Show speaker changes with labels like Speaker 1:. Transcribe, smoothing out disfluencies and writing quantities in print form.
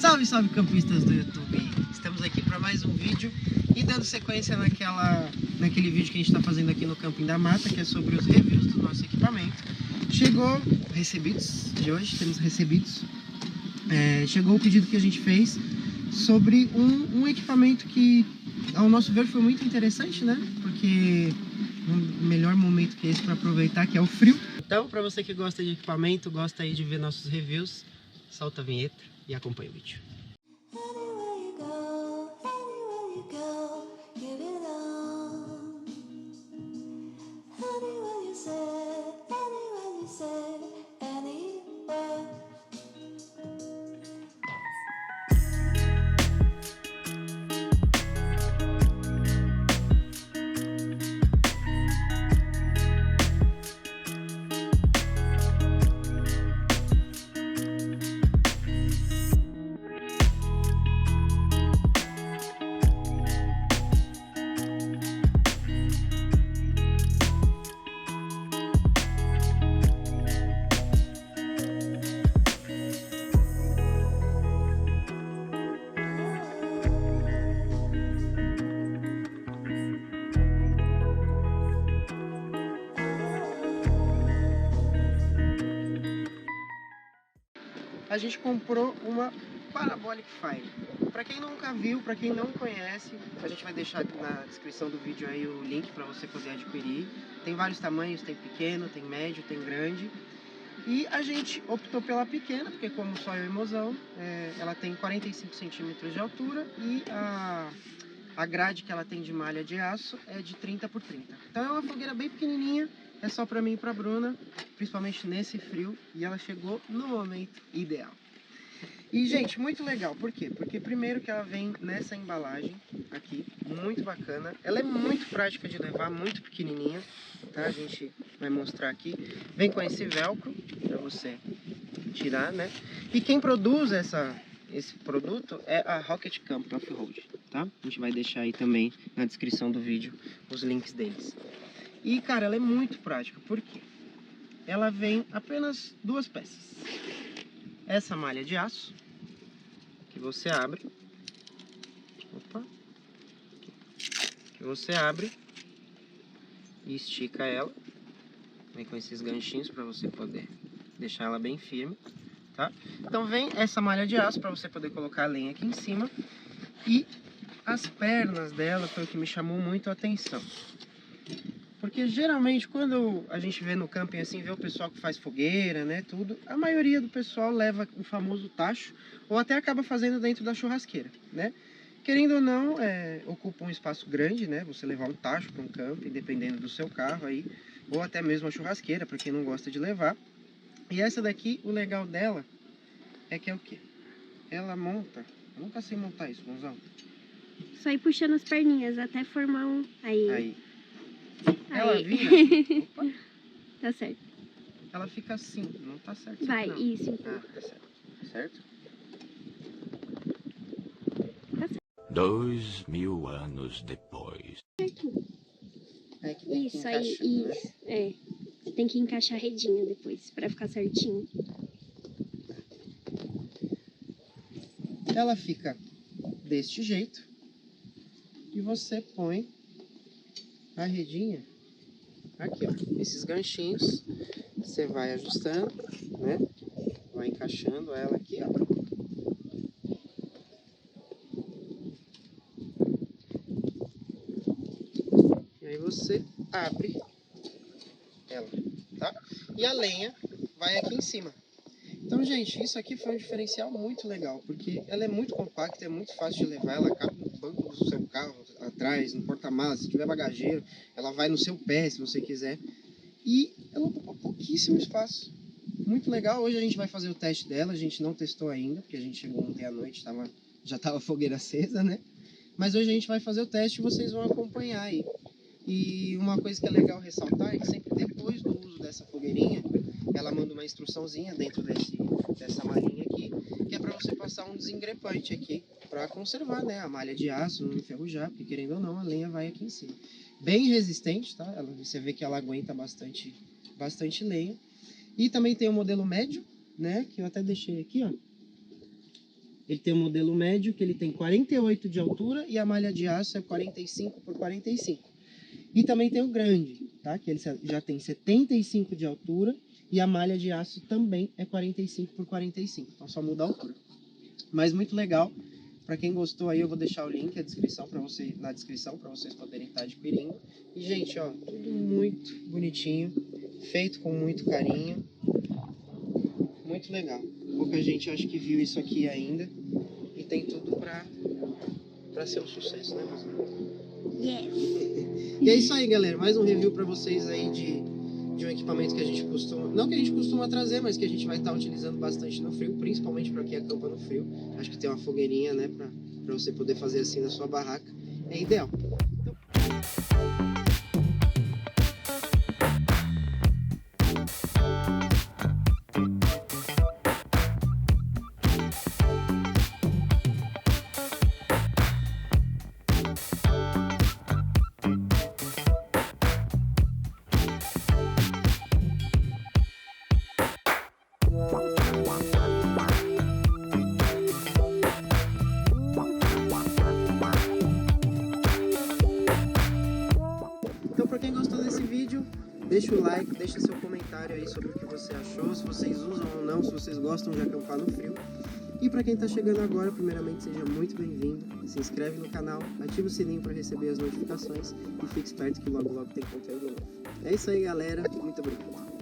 Speaker 1: Salve, salve campistas do YouTube! Estamos aqui para mais um vídeo e dando sequência naquele vídeo que a gente está fazendo aqui no Camping da Mata, que é sobre os reviews do nosso equipamento. Chegou recebidos de hoje, temos recebidos. Chegou o pedido que a gente fez sobre um equipamento que, ao nosso ver, foi muito interessante, né? Porque um melhor momento que esse para aproveitar, que é o frio. Então, para você que gosta de equipamento, gosta aí de ver nossos reviews, solta a vinheta e acompanha o vídeo. A gente comprou uma Parabolic Fire. Para quem nunca viu, para quem não conhece, a gente vai deixar na descrição do vídeo aí o link para você poder adquirir. Tem vários tamanhos, tem pequeno, tem médio, tem grande. E a gente optou pela pequena, porque como só eu e Mozão, ela tem 45 centímetros de altura e a grade que ela tem de malha de aço é de 30 por 30. Então é uma fogueira bem pequenininha, é só para mim e para Bruna, principalmente nesse frio, e ela chegou no momento ideal. E, gente, muito legal, por quê? Porque primeiro que ela vem nessa embalagem aqui, muito bacana. Ela é muito prática de levar, muito pequenininha, tá? A gente vai mostrar aqui. Vem com esse velcro para você tirar, né? E quem produz esse produto é a Rocket Camp Off-Road, tá? A gente vai deixar aí também na descrição do vídeo os links deles. E, cara, ela é muito prática, por quê? Ela vem apenas duas peças. Essa malha de aço, que você abre. Opa! Que você abre e estica ela. Vem com esses ganchinhos para você poder deixar ela bem firme, tá? Então vem essa malha de aço para você poder colocar a lenha aqui em cima. E as pernas dela foi o que me chamou muito a atenção. Porque geralmente quando a gente vê no camping assim, vê o pessoal que faz fogueira, né, tudo, a maioria do pessoal leva o famoso tacho ou até acaba fazendo dentro da churrasqueira, né? Querendo ou não, ocupa um espaço grande, né, você levar um tacho para um camping, dependendo do seu carro aí, ou até mesmo a churrasqueira, para quem não gosta de levar. E essa daqui, o legal dela é que é o quê? Ela monta, eu nunca sei montar isso, mozão.
Speaker 2: Só ir puxando as perninhas até formar um...
Speaker 1: Aí. Ela vira... Opa.
Speaker 2: Tá certo.
Speaker 1: Ela fica assim, não tá certo.
Speaker 2: Vai,
Speaker 1: não.
Speaker 2: isso.
Speaker 1: Ah, tá certo. Certo?
Speaker 2: Tá certo.
Speaker 3: 2000 anos depois.
Speaker 1: É que tem
Speaker 2: Isso
Speaker 1: que
Speaker 2: aí,
Speaker 1: encaixar,
Speaker 2: isso. É. Tem que encaixar a redinha depois, pra ficar certinho.
Speaker 1: Ela fica deste jeito. E você põe a redinha aqui, ó. Esses ganchinhos. Você vai ajustando, né? Vai encaixando ela aqui, ó. E aí você abre ela, tá? E a lenha vai aqui em cima. Então, gente, isso aqui foi um diferencial muito legal, porque ela é muito compacta, é muito fácil de levar, ela cabe no banco do seu carro, atrás, no porta-malas, se tiver bagageiro, ela vai no seu pé, se você quiser. E ela ocupa pouquíssimo espaço. muito legal. Hoje a gente vai fazer o teste dela, a gente não testou ainda, porque a gente chegou ontem à noite, já estava a fogueira acesa, né? Mas hoje a gente vai fazer o teste e vocês vão acompanhar aí. E uma coisa que é legal ressaltar é que sempre depois do uso dessa fogueirinha, ela manda uma instruçãozinha dentro dessa malhinha aqui, que é para você passar um desengrepante aqui, para conservar, né, a malha de aço, não enferrujar, porque querendo ou não, a lenha vai aqui em cima. Bem resistente, tá? Você vê que ela aguenta bastante lenha. E também tem o modelo médio, né, que eu até deixei aqui, ó. Ele tem o modelo médio, que ele tem 48 de altura e a malha de aço é 45 por 45. E também tem o grande, tá? Que ele já tem 75 de altura e a malha de aço também é 45 por 45. Então só muda a altura. Mas muito legal. Para quem gostou aí, eu vou deixar o link na descrição para vocês poderem estar adquirindo. E gente, ó, tudo muito bonitinho, feito com muito carinho. Muito legal. Pouca gente acho que viu isso aqui ainda. E tem tudo para ser um sucesso, né, meus amigos?
Speaker 2: Yes.
Speaker 1: E é isso aí, galera. Mais um review para vocês aí de um equipamento que a gente costuma... Não que a gente costuma trazer, mas que a gente vai estar utilizando bastante no frio. Principalmente para quem acampa no frio. Acho que tem uma fogueirinha, né? Para você poder fazer assim na sua barraca. É ideal. Então, para quem gostou desse vídeo, deixa o like, deixa seu comentário aí sobre o que você achou, se vocês usam ou não, se vocês gostam de acampar no frio. E para quem está chegando agora, primeiramente seja muito bem-vindo, se inscreve no canal, ativa o sininho para receber as notificações e fique esperto que logo logo tem conteúdo novo. É isso aí, galera, muito obrigado.